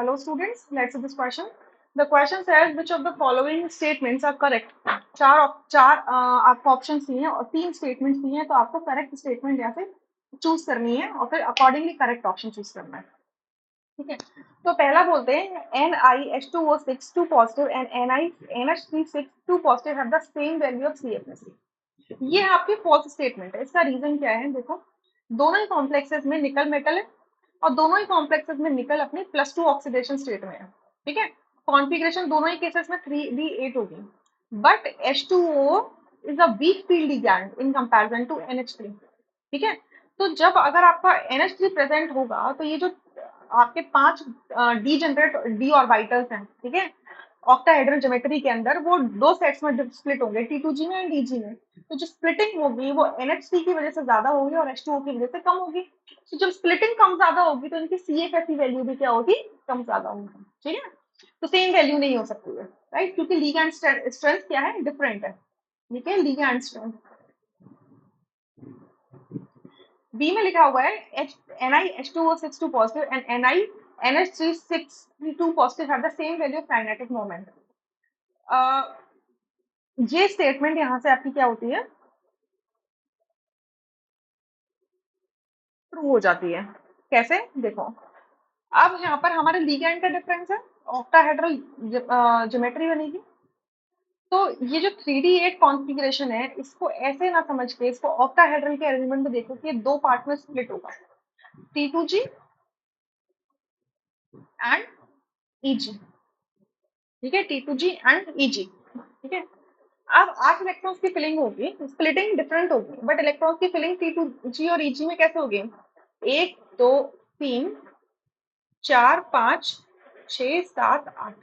Hello students, let's see this question. The question says which of the following statements are correct. चार आपको option दिए हैं और 3 statement दिए हैं, तो आपको करेक्ट स्टेटमेंट यहाँ से चूज करनी है और फिर अकॉर्डिंगली करेक्ट ऑप्शन चूज करना है. ठीक है, तो पहला बोलते हैं NiH2O6 2 positive and NiNH3 2 positive have the same value of CFS. ये आपकी फॉल्स स्टेटमेंट है. इसका रीजन क्या है? देखो, दोनों ही कॉम्प्लेक्सेस में निकल मेटल है और दोनों ही कॉम्प्लेक्सेस में निकल अपने +2 ऑक्सीडेशन स्टेट में है. ठीक है, कॉन्फ़िगरेशन दोनों ही केसेस में 3D8 होगी, but H2O is a weak field ligand in comparison to NH3. ठीक है, तो जब अगर आपका NH3 प्रेजेंट होगा तो ये जो आपके 5 डी जनरेट डी ऑर्बिटल्स हैं, ठीक है, ऑक्टाहेड्रल ज्योमेट्री के अंदर, वो 2 सेट्स में स्प्लिट होंगे, T2G में एंड DG में. तो जो स्प्लिटिंग होगी वो NH3 की वजह से ज्यादा होगी और H2O की वजह से कम होगी. तो जब स्प्लिटिंग कम ज्यादा होगी तो इनकी CFS वैल्यू भी क्या होगी? कम ज्यादा होगी. ठीक है, तो सेम वैल्यू नहीं हो सकती है, राइट, क्योंकि लिगैंड स्ट्रेंथ क्या है? डिफरेंट है. ठीक है, लिगैंड स्ट्रेंथ बी में लिखा हुआ है NiH2O6 2 positive and NiNH3 2 positive have the same value of kinetic moment. ये स्टेटमेंट यहाँ से आपकी क्या होती है? ट्रू हो जाती है. कैसे? देखो, अब यहाँ पर हमारे लिगैंड का डिफरेंस है, ऑक्टाहेड्रल ज्योमेट्री बनेगी. तो ये जो 3D8 कॉन्फ़िगरेशन है, इसको ऐसे ना समझ के इसको ऑक्टाहेड्रल के अरेंजमेंट में देखो कि ये 2 पार्ट में स्प्लिट होगा, T2G एंड EG. ठीक है, T2G एंड EG. ठीक है, अब 8 इलेक्ट्रॉन्स की फिलिंग होगी, स्प्लिटिंग डिफरेंट होगी, बट इलेक्ट्रॉन्स की फिलिंग T2G और EG में कैसे होगी? 1 2 3 4 5 6 7 8.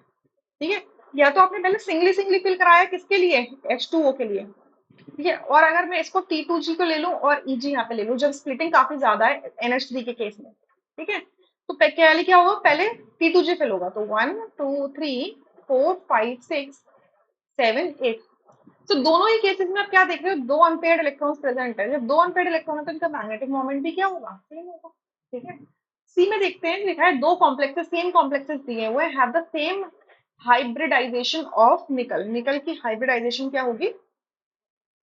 ठीक है, या तो आपने पहले सिंगली सिंगली फिल कराया, किसके लिए? H2O के लिए. ठीक है, और अगर मैं इसको T2G को ले लूं और EG यहाँ पे ले लूं, जब स्प्लिटिंग काफी ज्यादा है NH3 के केस में, ठीक है, तो पहले क्या होगा? पहले T2G फिल होगा, तो 1 2 3 4 5 6 7 8. तो दोनों ही केसेस में आप क्या देख रहे हो? 2 अनपेयर्ड इलेक्ट्रॉन्स प्रेजेंट है. जब 2 अनपेयर्ड इलेक्ट्रॉन है तो इनका मैग्नेटिक मोमेंट भी क्या होगा? सेम होगा. ठीक है, सी में देखते हैं, लिखा है 2 कॉम्प्लेक्सेस, सेम कॉम्प्लेक्सेस दिए हुए have the same hybridisation of nickel. Nickel की हाइब्रिडाइजेशन क्या होगी?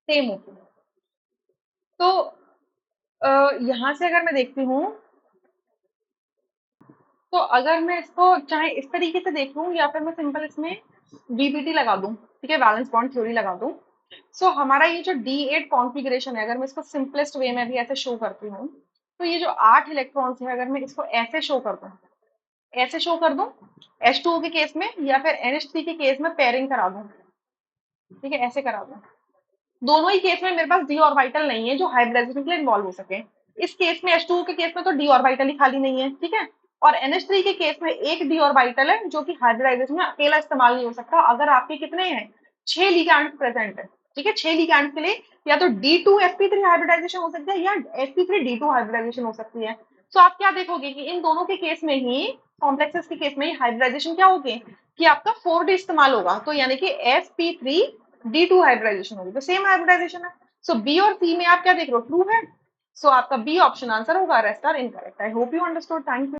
सेम होगी. तो यहां से अगर मैं देखती हूँ, तो अगर मैं इसको चाहे इस तरीके से देख लूं या फिर मैं सिंपल इसमें VBT लगा दूं, ठीक है, वैलेंस बॉन्ड थ्योरी लगा दूं, सो हमारा ये जो D8 कॉन्फ़िगरेशन है, अगर मैं इसको सिंपलेस्ट वे में भी ऐसे शो करती हूँ, तो ये जो 8 इलेक्ट्रॉन्स है, अगर मैं इसको ऐसे शो कर दूं, ऐसे शो कर दूं H2O के केस में, या फिर NH3 के केस में पेयरिंग करा दूं, ठीक है, ऐसे करा दूं, दोनों ही केस में मेरे पास डी ऑर्बिटल नहीं है जो हाइब्रिडाइजेशन के लिए इन्वॉल्व हो सके. इस केस में H2O के केस में तो डी ऑर्बिटल ही खाली नहीं है. ठीक है, और NH3 के केस में एक डी ऑर्बिटल है जो कि हाइब्रिडाइजेशन में अकेला इस्तेमाल नहीं हो सकता. अगर आपके कितने हैं? 6 लिगैंड प्रेजेंट है. ठीक है, 6 लिगैंड के लिए या तो D2sp3 हाइब्रिडाइजेशन हो सकता है या sp3D2 हाइब्रिडाइजेशन हो सकती है. तो आप क्या देखोगे कि इन दोनों के केस में ही, कॉम्प्लेक्सेस के केस में ही हाइब्रिडाइजेशन क्या होगी कि आपका 4D इस्तेमाल होगा. तो यानी कि sp3D2 हाइब्रिडाइजेशन होगी, तो सेम हाइब्रिडाइजेशन है. सो बी और सी में आप क्या देख रहे हो? ट्रू है. सो आपका बी ऑप्शन आंसर होगा, rest are incorrect. I hope you understood. Thank you.